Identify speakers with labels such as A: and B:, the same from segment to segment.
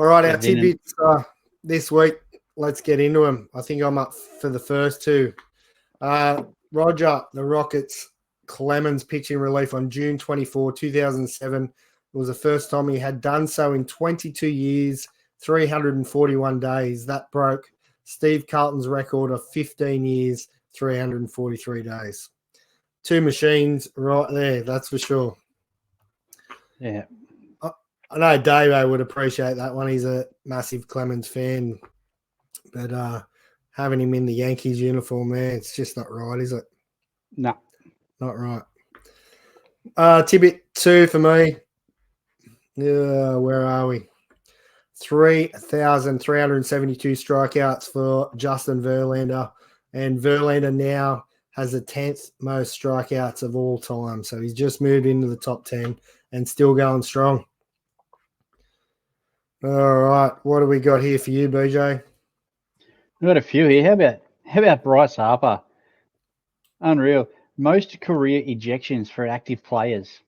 A: All right, our
B: Goes in and-
A: tidbits this week. Let's get into them. I think I'm up for the first two. Roger, the Rockets, Clemens pitching relief on June 24, 2007. It was the first time he had done so in 22 years, 341 days. That broke Steve Carlton's record of 15 years, 343 days. Two machines right there, that's for sure.
B: Yeah.
A: I know Davo would appreciate that one. He's a massive Clemens fan. But having him in the Yankees uniform there, it's just not right, is it?
B: No.
A: Not right. Tidbit 2 for me. Where are we? 3,372 strikeouts for Justin Verlander. And Verlander now has the 10th most strikeouts of all time. So he's just moved into the top 10 and still going strong. All right. What do we got here for you, BJ?
B: We've got a few here. How about Bryce Harper? Unreal. Most career ejections for active players.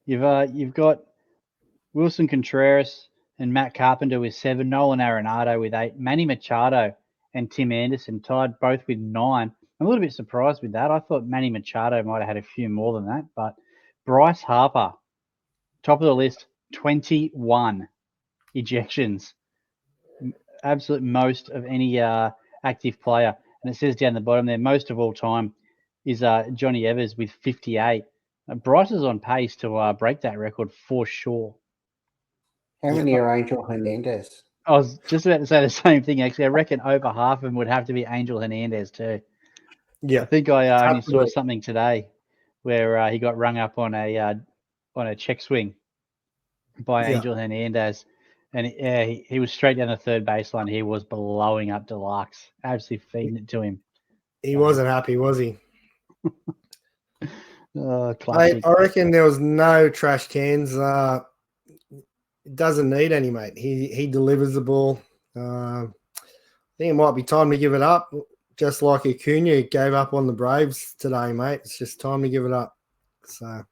B: You've got Wilson Contreras and Matt Carpenter with 7, Nolan Arenado with 8, Manny Machado and Tim Anderson tied both with 9. I'm a little bit surprised with that. I thought Manny Machado might have had a few more than that, but Bryce Harper, top of the list, 21 ejections. Absolute most of any active player. And it says down the bottom there, most of all time is Johnny Evers with 58. Bryce is on pace to break that record for sure.
C: How many are Angel Hernandez?
B: I was just about to say the same thing, actually. I reckon over half of them would have to be Angel Hernandez too.
A: Yeah.
B: I think I only saw something today where he got rung up on a check swing by Angel Hernandez. And he was straight down the third baseline. He was blowing up Deluxe, absolutely feeding it to him.
A: He wasn't happy, was he?
B: Classic.
A: I reckon there was no trash cans. Doesn't need any, mate. He delivers the ball. I think it might be time to give it up, just like Acuna gave up on the Braves today, mate. It's just time to give it up. So,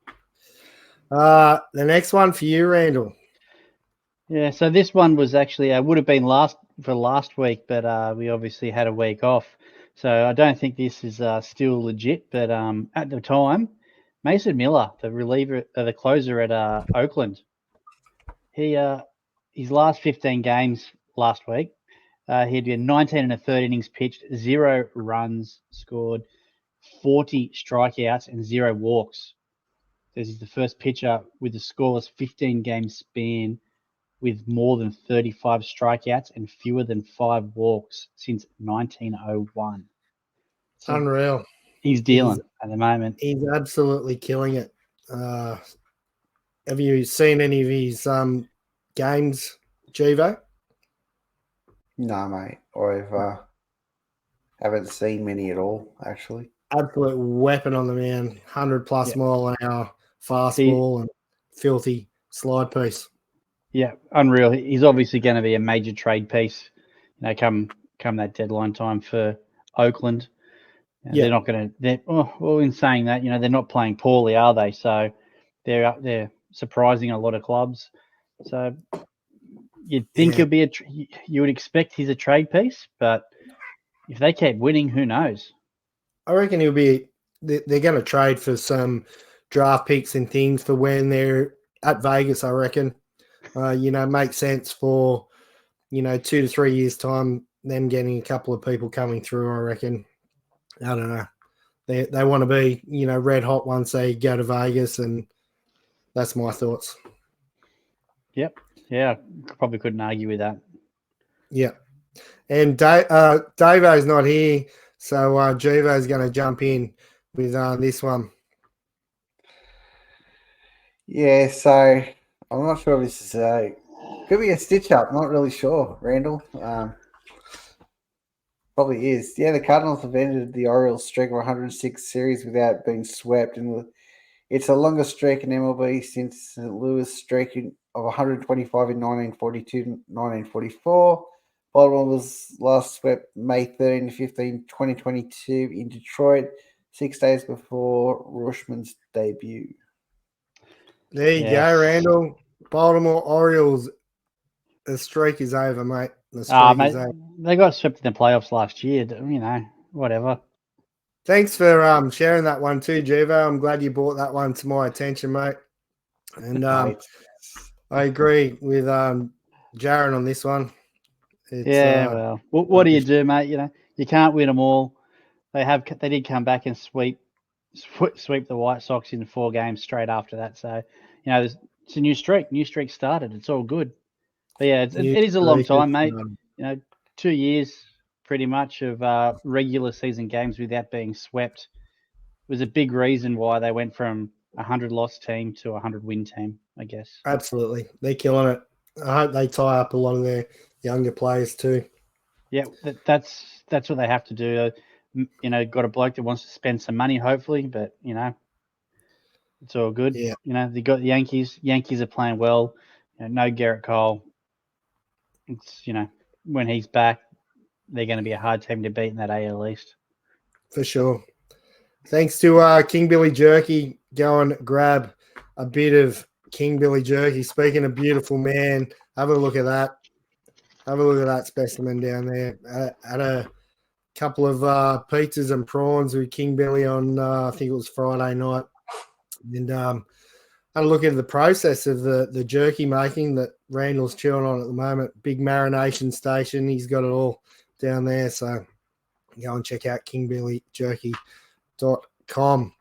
A: the next one for you, Randall.
B: Yeah, so this one was actually would have been last week, but we obviously had a week off, so I don't think this is still legit. But at the time, Mason Miller, the closer at Oakland, his last 15 games last week, he had 19 and a third innings pitched, 0 runs scored, 40 strikeouts, and 0 walks. This is the first pitcher with a scoreless 15-game span with more than 35 strikeouts and fewer than 5 walks since 1901. So
A: unreal.
B: He's dealing at the moment.
A: He's absolutely killing it. Have you seen any of his games, Chivo?
C: No, mate. I haven't seen many at all, actually.
A: Absolute weapon on the man. 100+ mile an hour fastball and filthy slide piece.
B: Yeah, unreal. He's obviously going to be a major trade piece, come that deadline time for Oakland. They're not going to. Well, in saying that, they're not playing poorly, are they? So they're surprising a lot of clubs. So you'd think he'll be you would expect he's a trade piece, but if they keep winning, who knows?
A: I reckon he'll be. They're going to trade for some draft picks and things for when they're at Vegas. I reckon. Makes sense for 2 to 3 years time. Them getting a couple of people coming through. I reckon. I don't know. They want to be red hot once they go to Vegas, and that's my thoughts.
B: Yep. Yeah, probably couldn't argue with that.
A: Yeah. And Davo's not here, so Juvo's going to jump in with this one.
C: Yeah, so I'm not sure if this is could be a stitch up. Not really sure, Randall. Probably is. Yeah, the Cardinals have ended the Orioles' streak of 106 series without being swept, and it's the longest streak in MLB since St. Louis' streak of 125 in 1944. Baltimore was last swept May 13 to 15, 2022 in Detroit, 6 days before Rutschman's debut.
A: There you go, Randall. Baltimore Orioles The streak is over, mate. The streak is
B: Mate,
A: over.
B: they got swept in the playoffs last year. Whatever.
A: Thanks for sharing that one too, Jivo. I'm glad you brought that one to my attention, mate. And
C: Mate.
A: I agree with Jaron on this one.
B: Well, what do you do, mate? You can't win them all. They did come back and sweep the White Sox in 4 games straight after that. So, it's a new streak. New streak started. It's all good. But yeah, it is a long time, mate. 2 years pretty much of regular season games without being swept was a big reason why they went from a 100-loss team to a 100-win team, I guess.
A: Absolutely. They're killing it. I hope they tie up a lot of their younger players too.
B: Yeah, that's what they have to do. Got a bloke that wants to spend some money, hopefully, but it's all good.
A: Yeah.
B: They got the Yankees. Yankees are playing well. No Garrett Cole. It's when he's back, they're going to be a hard team to beat in that AL East.
A: For sure. Thanks to King Billy Jerky. Go and grab a bit of King Billy Jerky. Speaking of beautiful man, have a look at that. Have a look at that specimen down there. Had a couple of pizzas and prawns with King Billy on, I think it was Friday night. And had a look at the process of the jerky making that Randall's chewing on at the moment. Big marination station. He's got it all down there. So go and check out kingbillyjerky.com.